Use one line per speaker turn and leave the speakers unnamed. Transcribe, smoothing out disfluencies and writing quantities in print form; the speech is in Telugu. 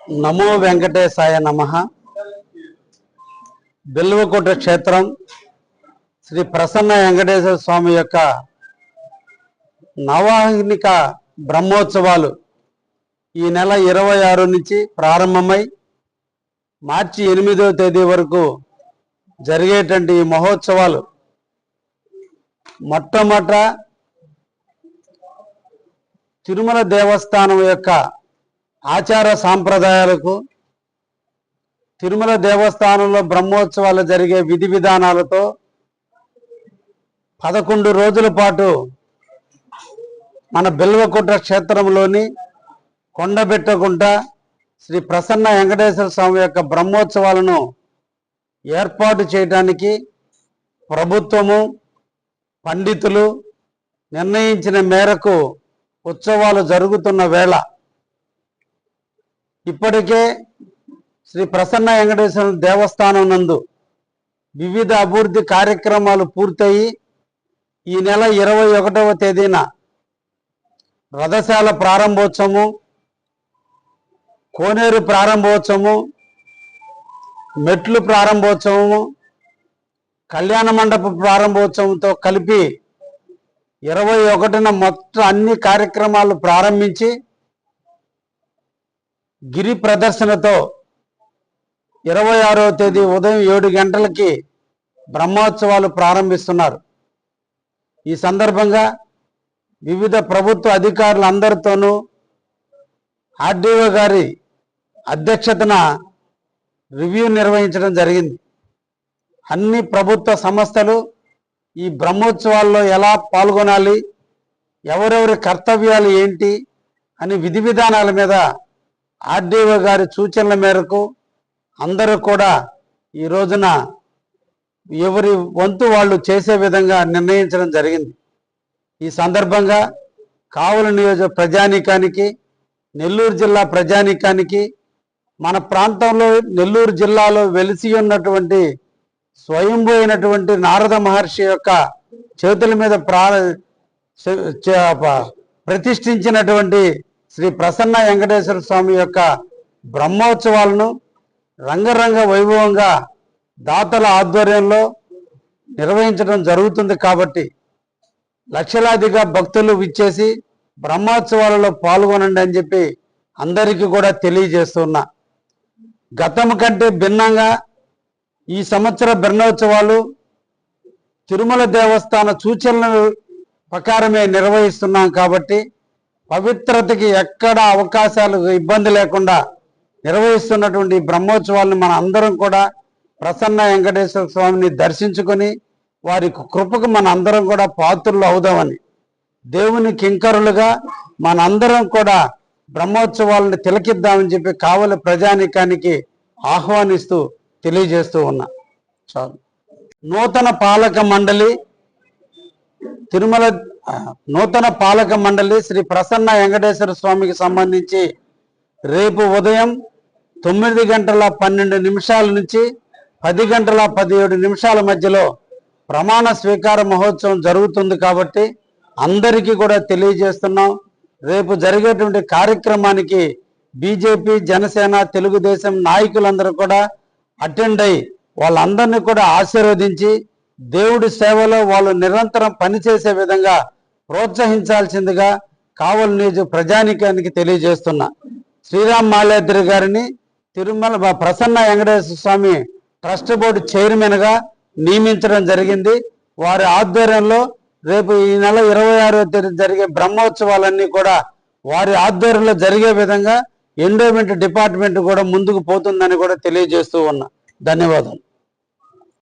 నమో వెంకటేశాయ నమః. బిల్వకోట క్షేత్రం శ్రీ ప్రసన్న వెంకటేశ్వర స్వామి యొక్క నవాహనిక బ్రహ్మోత్సవాలు ఈ నెల 26 నుంచి ప్రారంభమై మార్చి 8వ తేదీ వరకు జరిగేటువంటి ఈ మహోత్సవాలు మొట్టమొదట తిరుమల దేవస్థానం యొక్క ఆచార సాంప్రదాయాలకు, తిరుమల దేవస్థానంలో బ్రహ్మోత్సవాలు జరిగే విధి విధానాలతో 11 రోజుల పాటు మన బిల్వకోట క్షేత్రంలోని కొండబెట్టగుంట శ్రీ ప్రసన్న వెంకటేశ్వర స్వామి యొక్క బ్రహ్మోత్సవాలను ఏర్పాటు చేయడానికి ప్రభుత్వము, పండితులు నిర్ణయించిన మేరకు ఉత్సవాలు జరుగుతున్న వేళ ఇప్పటికే శ్రీ ప్రసన్న వెంకటేశ్వర దేవస్థానం నందు వివిధ అభివృద్ధి కార్యక్రమాలు పూర్తయి ఈ నెల 21వ తేదీన రథశాల ప్రారంభోత్సవము, కోనేరు ప్రారంభోత్సవము, మెట్లు ప్రారంభోత్సవము, కళ్యాణ మండప ప్రారంభోత్సవంతో కలిపి 21న మొత్తం అన్ని కార్యక్రమాలు ప్రారంభించి గిరి ప్రదర్శనతో 26వ తేదీ ఉదయం 7 గంటలకి బ్రహ్మోత్సవాలు ప్రారంభిస్తున్నారు. ఈ సందర్భంగా వివిధ ప్రభుత్వ అధికారులందరితోనూ ఆర్డీఓ గారి అధ్యక్షతన రివ్యూ నిర్వహించడం జరిగింది. అన్ని ప్రభుత్వ సంస్థలు ఈ బ్రహ్మోత్సవాల్లో ఎలా పాల్గొనాలి, ఎవరెవరి కర్తవ్యాలు ఏంటి అని విధి విధానాల మీద ఆర్డీఓ గారి సూచనల మేరకు అందరూ కూడా ఈ రోజున ఎవరి వంతు వాళ్ళు చేసే విధంగా నిర్ణయించడం జరిగింది. ఈ సందర్భంగా కావలి నియోజక ప్రజానీకానికి, నెల్లూరు జిల్లా ప్రజానీకానికి, మన ప్రాంతంలో నెల్లూరు జిల్లాలో వెలిసి ఉన్నటువంటి స్వయంభూ అయినటువంటి నారద మహర్షి యొక్క చేతుల మీద ప్రతిష్ఠించినటువంటి శ్రీ ప్రసన్న వెంకటేశ్వర స్వామి యొక్క బ్రహ్మోత్సవాలను రంగరంగ వైభవంగా దాతల ఆధ్వర్యంలో నిర్వహించడం జరుగుతుంది. కాబట్టి లక్షలాదిగా భక్తులు విచ్చేసి బ్రహ్మోత్సవాలలో పాల్గొనండి అని చెప్పి అందరికీ కూడా తెలియజేస్తున్నా. గతం కంటే భిన్నంగా ఈ సంవత్సర బ్రహ్మోత్సవాలు తిరుమల దేవస్థాన సూచనల ప్రకారమే నిర్వహిస్తున్నాం. కాబట్టి పవిత్రతకి ఎక్కడ అవకాశాలు ఇబ్బంది లేకుండా నిర్వహిస్తున్నటువంటి బ్రహ్మోత్సవాలను మన అందరం కూడా ప్రసన్న వెంకటేశ్వర స్వామిని దర్శించుకొని వారి కృపకు మన అందరం కూడా పాత్రులు అవుదామని, దేవుని కింకరులుగా మనందరం కూడా బ్రహ్మోత్సవాలను తిలకిద్దామని చెప్పి కావలి ప్రజానీకానికి ఆహ్వానిస్తూ తెలియజేస్తూ ఉన్నా. చాలు. నూతన పాలక మండలి శ్రీ ప్రసన్న వెంకటేశ్వర స్వామికి సంబంధించి రేపు ఉదయం 9:12 నుంచి 10:17 మధ్యలో ప్రమాణ స్వీకార మహోత్సవం జరుగుతుంది. కాబట్టి అందరికీ కూడా తెలియజేస్తున్నాం, రేపు జరిగేటువంటి కార్యక్రమానికి బీజేపీ, జనసేన, తెలుగుదేశం నాయకులందరూ కూడా అటెండ్ అయ్యి వాళ్ళందరినీ కూడా ఆశీర్వదించి దేవుడి సేవలో వాళ్ళు నిరంతరం పనిచేసే విధంగా ప్రోత్సహించాల్సిందిగా కావలి నియోజక ప్రజానీకానికి తెలియజేస్తున్నా. శ్రీరామ్ మాల్యాద్రి గారిని తిరుమల ప్రసన్న వెంకటేశ్వర స్వామి ట్రస్ట్ బోర్డు చైర్మన్గా నియమించడం జరిగింది. వారి ఆధ్వర్యంలో రేపు ఈ నెల 26వ తేదీ జరిగే బ్రహ్మోత్సవాలన్నీ కూడా వారి ఆధ్వర్యంలో జరిగే విధంగా ఎండోమెంట్ డిపార్ట్మెంట్ కూడా ముందుకు పోతుందని కూడా తెలియజేస్తూ ఉన్నా. ధన్యవాదాలు.